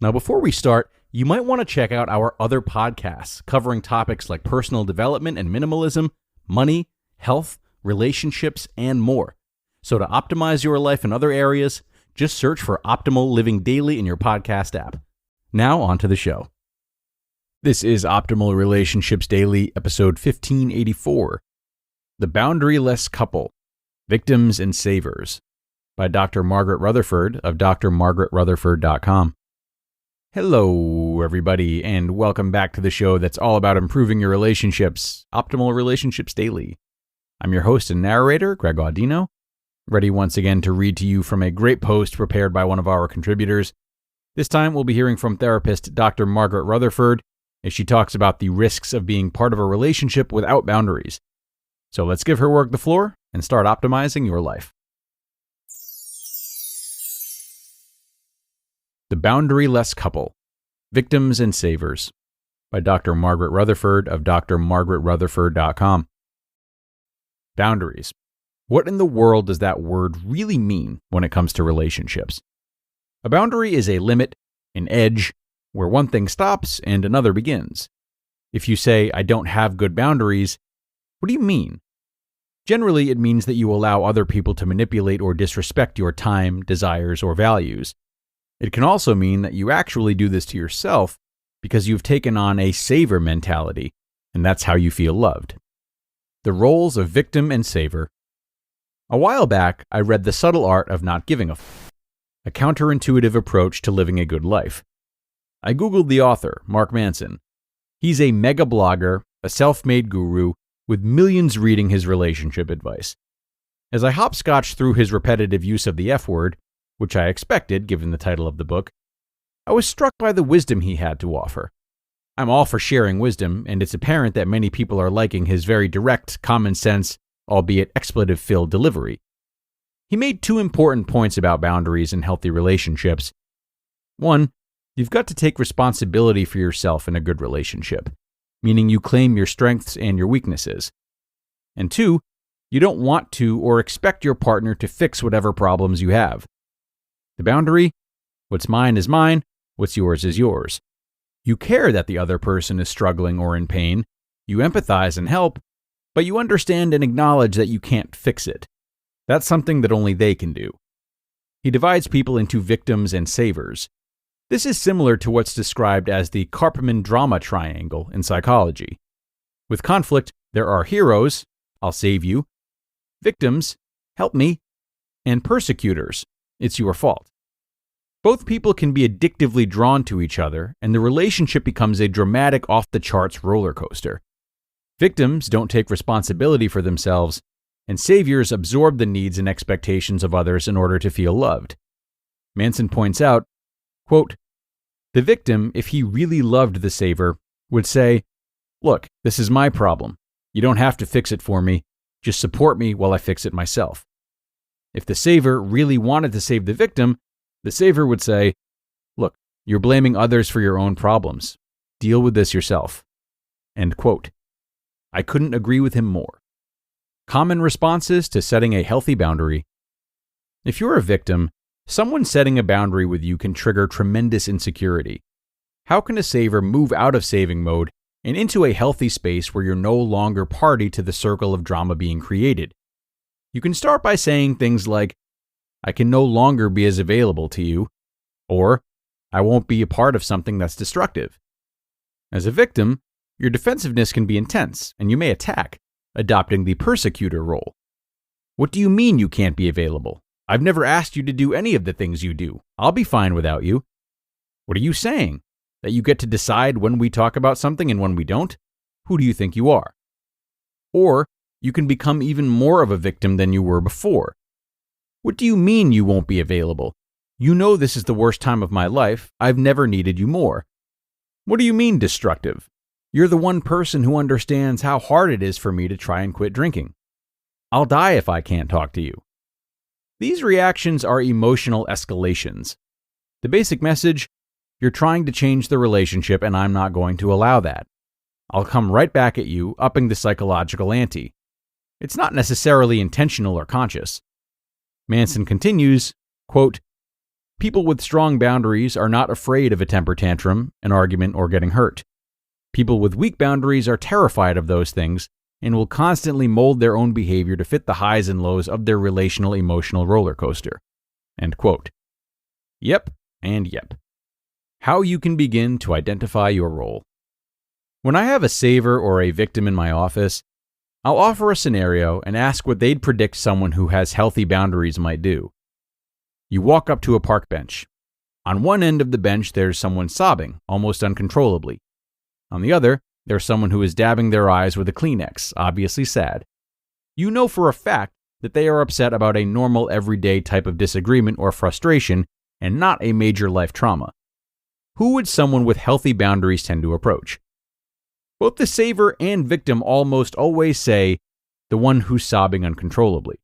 Now, before we start, you might want to check out our other podcasts covering topics like personal development and minimalism, money, health, relationships, and more. So to optimize your life in other areas, just search for Optimal Living Daily in your podcast app. Now, on to the show. This is Optimal Relationships Daily, episode 1584, The Boundaryless Couple, Victims and Savers, by Dr. Margaret Rutherford of drmargaretrutherford.com. Hello, everybody, and welcome back to the show that's all about improving your relationships, Optimal Relationships Daily. I'm your host and narrator, Greg Audino, ready once again to read to you from a great post prepared by one of our contributors. This time, we'll be hearing from therapist Dr. Margaret Rutherford as she talks about the risks of being part of a relationship without boundaries. So let's give her work the floor and start optimizing your life. The Boundaryless Couple, Victims and Savers, by Dr. Margaret Rutherford of drmargaretrutherford.com. Boundaries. What in the world does that word really mean when it comes to relationships? A boundary is a limit, an edge, where one thing stops and another begins. If you say, "I don't have good boundaries," what do you mean? Generally, it means that you allow other people to manipulate or disrespect your time, desires, or values. It can also mean that you actually do this to yourself because you've taken on a saver mentality, and that's how you feel loved. The roles of victim and saver. A while back, I read The Subtle Art of Not Giving a counterintuitive approach to living a good life. I Googled the author, Mark Manson. He's a mega blogger, a self-made guru, with millions reading his relationship advice. As I hopscotched through his repetitive use of the F word, which I expected given the title of the book, I was struck by the wisdom he had to offer. I'm all for sharing wisdom, and it's apparent that many people are liking his very direct, common sense, albeit expletive-filled delivery. He made two important points about boundaries in healthy relationships. One, you've got to take responsibility for yourself in a good relationship, meaning you claim your strengths and your weaknesses. And two, you don't want to or expect your partner to fix whatever problems you have. The boundary, what's mine is mine, what's yours is yours. You care that the other person is struggling or in pain, you empathize and help, but you understand and acknowledge that you can't fix it. That's something that only they can do. He divides people into victims and savers. This is similar to what's described as the Karpman drama triangle in psychology. With conflict, there are heroes, I'll save you, victims, help me, and persecutors, it's your fault. Both people can be addictively drawn to each other, and the relationship becomes a dramatic off-the-charts roller coaster. Victims don't take responsibility for themselves, and saviors absorb the needs and expectations of others in order to feel loved. Manson points out, quote, "The victim, if he really loved the saver, would say, 'Look, this is my problem. You don't have to fix it for me. Just support me while I fix it myself.' If the saver really wanted to save the victim, the saver would say, 'Look, you're blaming others for your own problems. Deal with this yourself.'" End quote. I couldn't agree with him more. Common responses to setting a healthy boundary. If you're a victim, someone setting a boundary with you can trigger tremendous insecurity. How can a saver move out of saving mode and into a healthy space where you're no longer party to the circle of drama being created? You can start by saying things like, "I can no longer be as available to you," or "I won't be a part of something that's destructive." As a victim, your defensiveness can be intense, and you may attack, adopting the persecutor role. "What do you mean you can't be available? I've never asked you to do any of the things you do. I'll be fine without you." "What are you saying? That you get to decide when we talk about something and when we don't? Who do you think you are?" Or you can become even more of a victim than you were before. "What do you mean you won't be available? You know this is the worst time of my life. I've never needed you more." "What do you mean destructive? You're the one person who understands how hard it is for me to try and quit drinking. I'll die if I can't talk to you." These reactions are emotional escalations. The basic message: you're trying to change the relationship and I'm not going to allow that. I'll come right back at you, upping the psychological ante. It's not necessarily intentional or conscious. Manson continues, quote, People with strong boundaries are not afraid of a temper tantrum, an argument, or getting hurt. People with weak boundaries are terrified of those things and will constantly mold their own behavior to fit the highs and lows of their relational emotional roller coaster. End quote. Yep, and yep. How you can begin to identify your role. When I have a saver or a victim in my office, I'll offer a scenario and ask what they'd predict someone who has healthy boundaries might do. You walk up to a park bench. On one end of the bench, there's someone sobbing, almost uncontrollably. On the other, there's someone who is dabbing their eyes with a Kleenex, obviously sad. You know for a fact that they are upset about a normal, everyday type of disagreement or frustration and not a major life trauma. Who would someone with healthy boundaries tend to approach? Both the saver and victim almost always say, the one who's sobbing uncontrollably.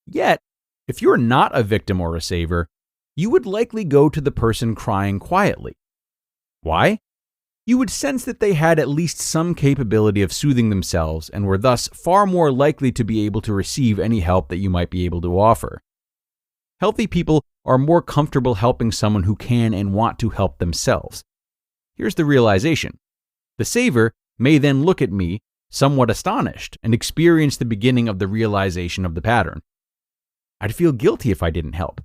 Yet, if you're not a victim or a saver, you would likely go to the person crying quietly. Why? You would sense that they had at least some capability of soothing themselves and were thus far more likely to be able to receive any help that you might be able to offer. Healthy people are more comfortable helping someone who can and want to help themselves. Here's the realization. The saver may then look at me, somewhat astonished, and experience the beginning of the realization of the pattern. I'd feel guilty if I didn't help,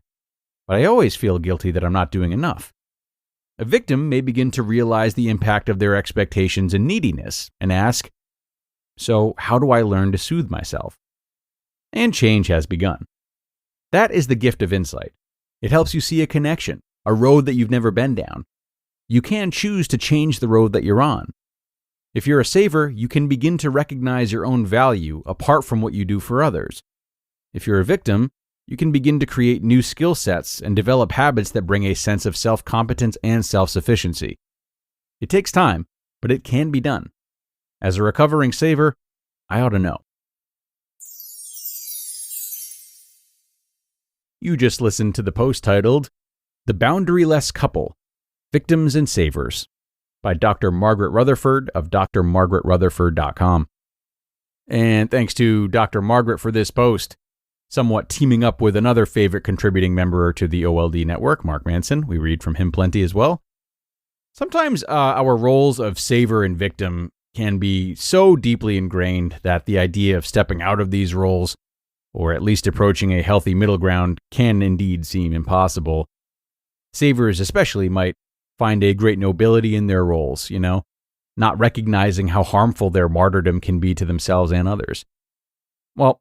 but I always feel guilty that I'm not doing enough. A victim may begin to realize the impact of their expectations and neediness and ask, so how do I learn to soothe myself? And change has begun. That is the gift of insight. It helps you see a connection, a road that you've never been down. You can choose to change the road that you're on. If you're a saver, you can begin to recognize your own value apart from what you do for others. If you're a victim, you can begin to create new skill sets and develop habits that bring a sense of self-competence and self-sufficiency. It takes time, but it can be done. As a recovering saver, I ought to know. You just listened to the post titled, The Boundaryless Couple, Victims and Savers, by Dr. Margaret Rutherford of drmargaretrutherford.com. And thanks to Dr. Margaret for this post, somewhat teaming up with another favorite contributing member to the OLD network, Mark Manson. We read from him plenty as well. Sometimes our roles of saver and victim can be so deeply ingrained that the idea of stepping out of these roles, or at least approaching a healthy middle ground, can indeed seem impossible. Savers especially might find a great nobility in their roles, not recognizing how harmful their martyrdom can be to themselves and others. Well,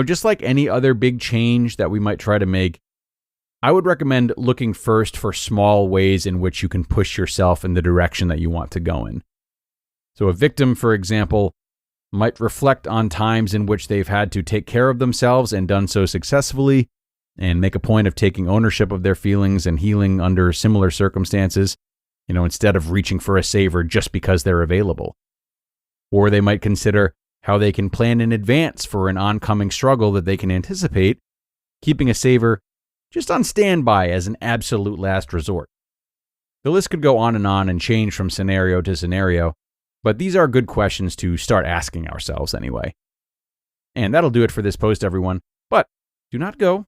just like any other big change that we might try to make, I would recommend looking first for small ways in which you can push yourself in the direction that you want to go in. So a victim, for example, might reflect on times in which they've had to take care of themselves and done so successfully, and make a point of taking ownership of their feelings and healing under similar circumstances, instead of reaching for a saver just because they're available. Or they might consider how they can plan in advance for an oncoming struggle that they can anticipate, keeping a saver just on standby as an absolute last resort. The list could go on and change from scenario to scenario, but these are good questions to start asking ourselves anyway. And that'll do it for this post, everyone. But do not go.